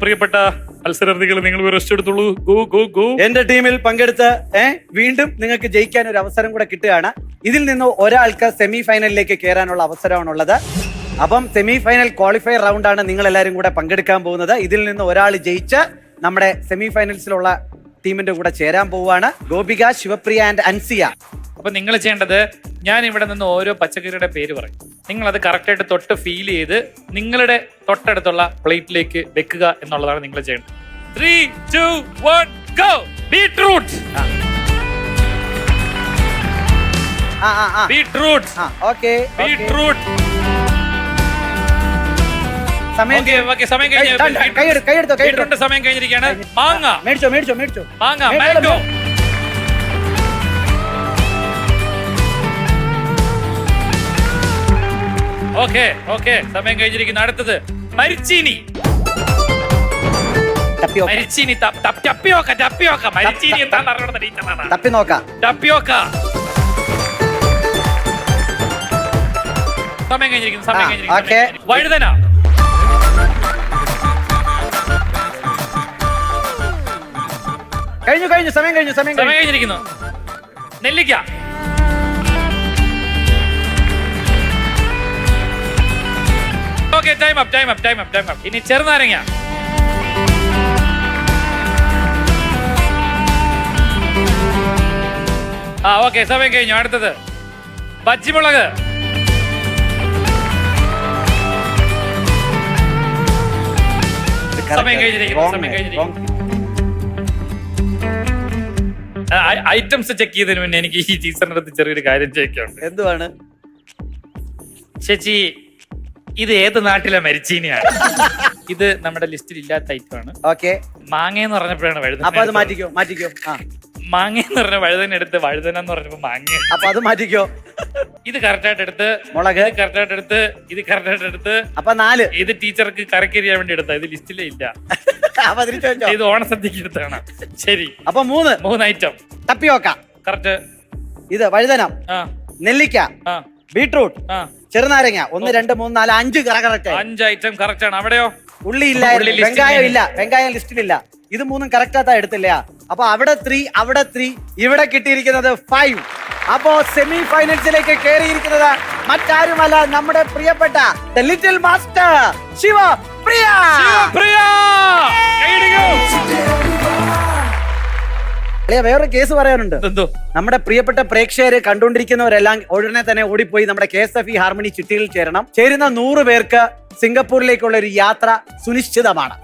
പ്രിയപ്പെട്ട മത്സരാർത്ഥികൾ നിങ്ങൾ റെസ്റ്റ് എടുത്തോളൂ. Go go go. എന്റെ ടീമിൽ പങ്കെടുത്ത് വീണ്ടും നിങ്ങൾക്ക് ജയിക്കാൻ ഒരു അവസരം കൂടെ കിട്ടുകയാണ്. ഇതിൽ നിന്ന് ഒരാൾക്ക് സെമി ഫൈനലിലേക്ക് കയറാനുള്ള അവസരമാണുള്ളത്. അപ്പം സെമി ഫൈനൽ ക്വാളിഫയർ റൗണ്ടാണ് നിങ്ങൾ എല്ലാവരും കൂടെ പങ്കെടുക്കാൻ പോകുന്നത്. ഇതിൽ നിന്ന് ഒരാൾ ജയിച്ച് നമ്മുടെ സെമി ഫൈനൽസിലുള്ള ടീമിന്റെ കൂടെ ചേരാൻ പോവുകയാണ്. ഗോപിക, ശിവപ്രിയ ആൻഡ് അൻസിയ. അപ്പൊ നിങ്ങൾ ചെയ്യേണ്ടത്, ഞാൻ ഇവിടെ നിന്ന് ഓരോ പച്ചക്കറിയുടെ പേര് പറയും. നിങ്ങൾ അത് കറക്റ്റായിട്ട് തൊട്ട് ഫീൽ ചെയ്ത് നിങ്ങളുടെ തൊട്ടടുത്തുള്ള പ്ലേറ്റിലേക്ക് വെക്കുക എന്നുള്ളതാണ് നിങ്ങൾ ചെയ്യേണ്ടത്. 3, 2, 1, go. Beetroot. Beetroot. Okay. Beetroot. സമയം ബീട്രൂട്ട് സമയം കഴിഞ്ഞിരിക്കുകയാണ്. മാങ്ങ. മേടിച്ചോ. മാങ്ങ. മാംഗോ. ഓക്കെ സമയം കഴിഞ്ഞിരിക്കുന്നു. അടുത്തത് മരിച്ചീനി. മരിച്ചീനി. ടപ്പിയോക്ക. മരിച്ചീനി എന്താണെന്ന് അറിയണമെന്ന് ടീച്ചറാണ്. ടപ്പിയോക്ക. സമയം കഴിഞ്ഞിരിക്കുന്നു. വഴുതന. കഴിഞ്ഞു. സമയം കഴിഞ്ഞിരിക്കുന്നു. നെല്ലിക്ക. Okay, time up. ഇനി ചെറുനാരങ്ങ. ഓക്കെ, സമയം കഴിഞ്ഞു. അടുത്തത് പച്ചിമുളക്. സമയം കഴിഞ്ഞിരിക്കുന്നു. ഐറ്റംസ് ചെക്ക് ചെയ്തതിന് മുന്നേ എനിക്ക് ഈ ടീച്ചറിന്റെ അടുത്ത് ചെറിയൊരു കാര്യം ചോദിക്കാറുണ്ട്. എന്തുവാണ് ചേച്ചി, ഇത് ഏത് നാട്ടിലെ മരിച്ചീനിയാണ്? ഇത് നമ്മുടെ ലിസ്റ്റിൽ ഇല്ലാത്ത ഐറ്റമാണ്. ഓക്കെ. മാങ്ങ എന്ന് പറഞ്ഞപ്പോഴാണ് വഴുതന. അപ്പൊ അത് മാറ്റിക്കോ. മാങ്ങ എന്ന് പറഞ്ഞ വഴുതന എടുത്ത്, വഴുതന എന്ന് പറഞ്ഞപ്പോ മാങ്ങ. അപ്പൊ അത് മാറ്റിക്കോ. ഇത് കറക്റ്റായിട്ട് എടുത്ത്, മുളക് കറക്റ്റായിട്ട് എടുത്ത്, ഇത് കറക്റ്റായിട്ട് എടുത്ത്. അപ്പൊ 4. ഇത് ടീച്ചർക്ക് കറക്കരിയാൻ വേണ്ടി എടുത്ത, ഇത് ലിസ്റ്റിലേ ഇല്ല. ഇത് ഓണസദ്യക്ക് എടുത്താണ്. ശരി, അപ്പൊ 3 ഐറ്റം. ടപ്പിയോക്ക കറക്റ്റ്. ഇത് വഴുതന, നെല്ലിക്ക, ബീട്രൂട്ട്, ചെറുനാരങ്ങ. 1, 2, 3, 4, 5 കറക്റ്റ്. 5 ഐറ്റം കറക്റ്റ് ആണ്. അവിടെയോ? ഉള്ളി ഇല്ല, വെങ്കായം ഇല്ല. വെങ്കായം ലിസ്റ്റിലില്ല. ഇത് 3 കറക്റ്റാ എടുത്തില്ല. അപ്പൊ അവിടെ 3, അവിടെ 3, ഇവിടെ കിട്ടിയിരിക്കുന്നത് 5. അപ്പോ സെമി ഫൈനൽസിലേക്ക് കയറിയിരിക്കുന്നത് മറ്റാരുമല്ല, നമ്മുടെ പ്രിയപ്പെട്ട ലിറ്റിൽ മാസ്റ്റർ ശിവപ്രിയ. വേറൊരു കേസ് പറയാനുണ്ട്. നമ്മുടെ പ്രിയപ്പെട്ട പ്രേക്ഷകര് കണ്ടുകൊണ്ടിരിക്കുന്നവരെല്ലാം ഉടനെ തന്നെ ഓടിപ്പോയി നമ്മുടെ KSFE ഹാർമണി ചിട്ടിയിൽ ചേരണം. ചേരുന്ന 100 പേർക്ക് സിംഗപ്പൂരിലേക്കുള്ള ഒരു യാത്ര സുനിശ്ചിതമാണ്.